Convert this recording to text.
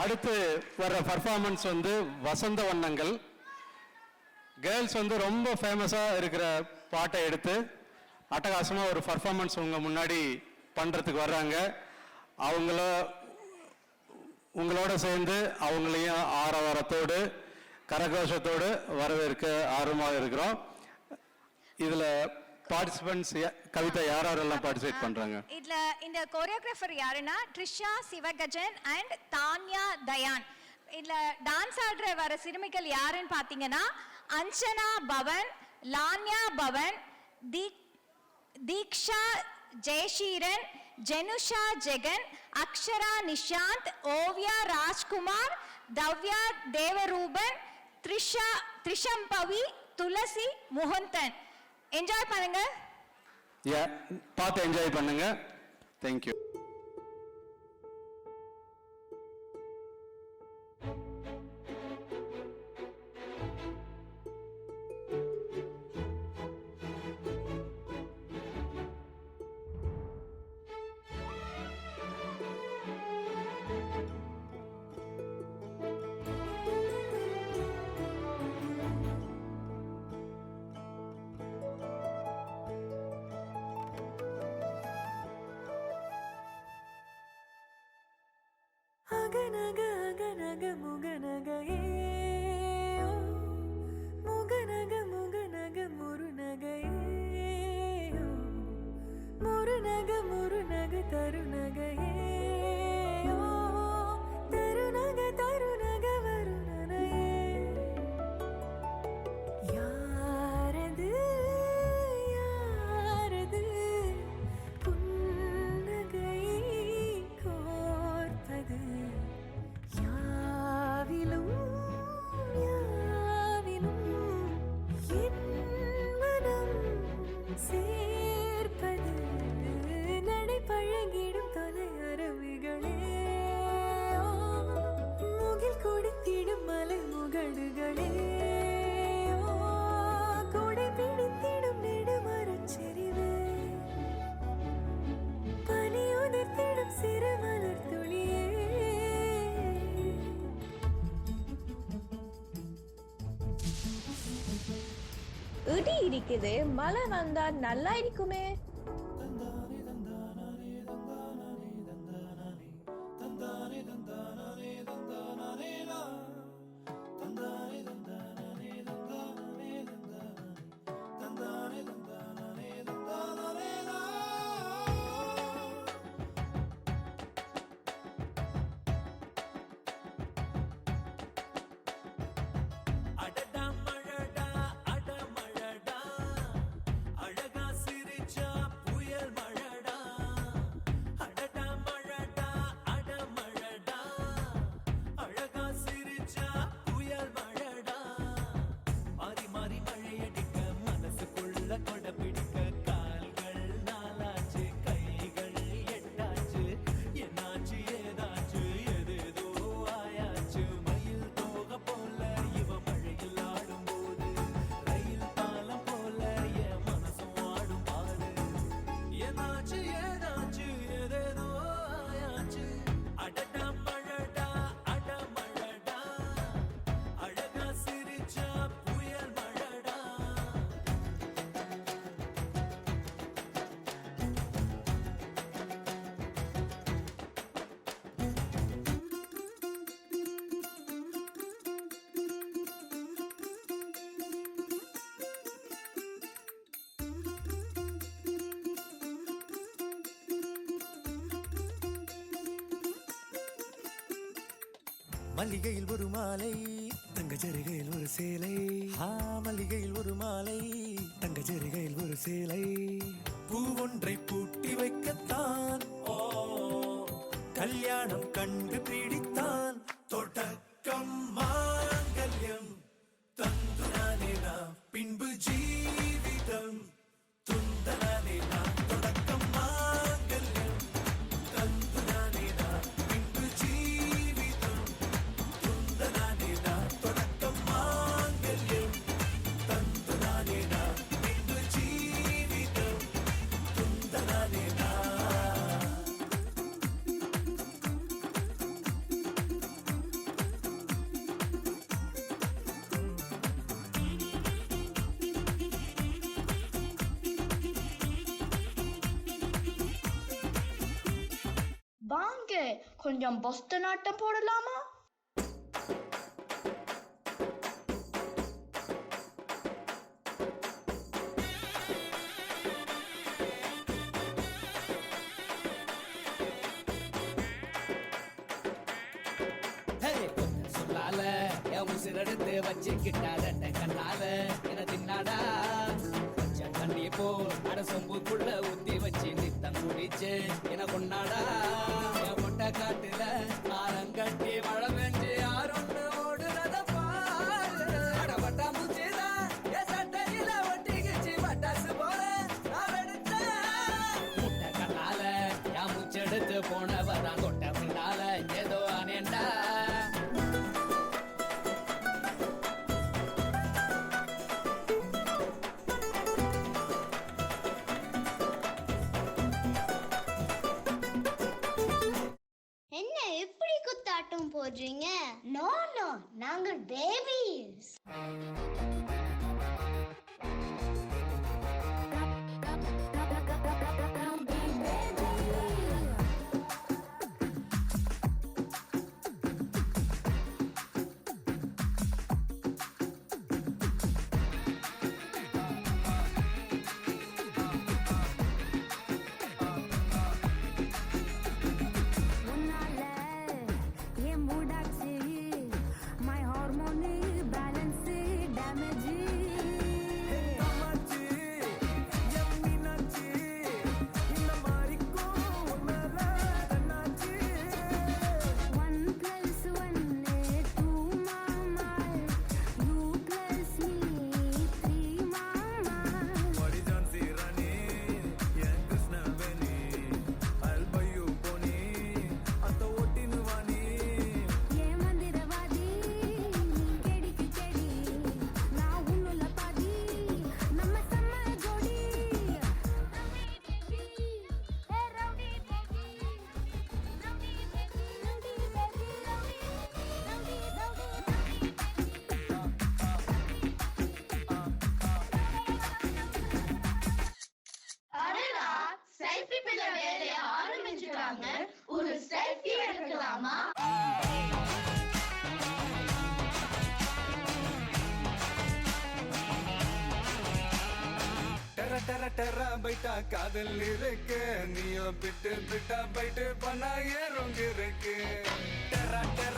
அடுத்து வர பர்ஃபார்மன்ஸ் வந்து வசந்த வண்ணங்கள். கேர்ள்ஸ் வந்து ரொம்ப ஃபேமஸாக இருக்கிற பாட்டை எடுத்து அட்டகாசமாக ஒரு பர்ஃபார்மன்ஸ் உங்கள் முன்னாடி பண்ணுறதுக்கு வர்றாங்க. உங்களோட சேர்ந்து அவங்களையும் ஆரவாரத்தோடு கரகோஷத்தோடு வரவேற்க ஆர்வமாக இருக்கிறோம். இதில் பார்ட்டிசிபென்ட்ஸ் கவிதா யாரெல்லாம் பார்ட்டிசிபேட் பண்றாங்க? இதுல இந்த கோரியோகிராஃபர் யாருன்னா ட்ரிஷா சிவகஜன் அண்ட் தான்யா தயான். இதுல டான்ஸ் ஆடுற வர சிறுமிகள் யாருன்னு பாத்தீங்கன்னா அஞ்சனா பவன், லான்யா பவன், தீக்ஷா ஜெயசீரன், ஜெனுஷா ஜெகன், அக்ஷரா நிஷாந்த், ஓவியா ராஜ்குமார், தவ்யா தேவரூபன், த்ரிஷம்பவி, துளசி முகுந்தன். என்ஜாய் பண்ணுங்க. பார்த்து என்ஜாய் பண்ணுங்க. தேங்க்யூ. அகநக அகநக முகநகையே முகநக முகநக முருநகையே முருநக முருநக தருநகையே தருநக தருநக வருணனையே யாரது யாரது புன்னகை கோர்ப்பது யாவிலும் யாவிலும் என் மனம் சேர்ப்பது நடை பழகிடும் தொலை அருவிகளே முகில் கொடுத்திடும் மலை முகடுகளே கொடை பிடித்திடும் நெடுமரச் செறிவே பனி உதிர்த்திடும் சிறு மலர் துளியே இடி இருக்குது, மழை வந்தா நல்லா இருக்குமே. மல்லிகையில் ஒரு மாலை, தங்க ஜரிகையில் ஒரு சேலை. மல்லிகையில் ஒரு மாலை, தங்க ஜரிகையில் ஒரு சேலை. பூ ஒன்றை பூட்டி வைக்கத்தான் கல்யாணம் கண்டு பிடித்தான். தொடக்கம் மாங்கல்யம் தந்துனானே நாம், பின்பு ஜீவிதம் துந்தனானே நாம். தொடக்கம் மாங்கல்யம் தந்துனானே நாம், பின்பு ஜீவிதம் துந்தனானே நாம். தொடக்கம் மாங்கல்யம் தந்துனானே நாம், பின்பு ஜீவிதம் துந்தனானே நாம். கொஞ்சம் பொஸ்து நாட்டம் போடலாமா? சொல்லால என் உசிரெடுத்து வச்சுக்கிட்டார கண்ணால என தின்னாடா கொஞ்சம் தண்ணி போ அட சொம்புக்குள்ள ஊத்தி வச்சு நித்தம் குடிச்சு என கொண்டாடா என் மொட்டை காட்டுல ஆரங்கட்டி மழை பெஞ்சு யாரொன்னு ஓடுறத பாரு அடப்பட்டா முச்சிதா என் சட்டையில ஒட்டிக்கிச்சு பட்டாசு போல நான் எடுத்தேன் முட்டை கண்ணால என் முச்செடுத்து போனவதான் கொட்ட பின்னால ஏதோ அனேண்டா என்ன எப்படி குத்தாட்டம் போடுறீங்க? நோ நோ, நாங்கள் பேபிஸ். செல்ஃபி பிள்ளை வேலைய ஆரம்பிச்சுட்டாங்க. ஒரு செல்ஃபி எடுக்கலாமா? டெர டெர டெர பைட்டா காதல் இருக்கு, நீயோ பிட்டு பிட்டா பைட்டு பண்ணா ஏறுங்க இருக்கு. டெர டெர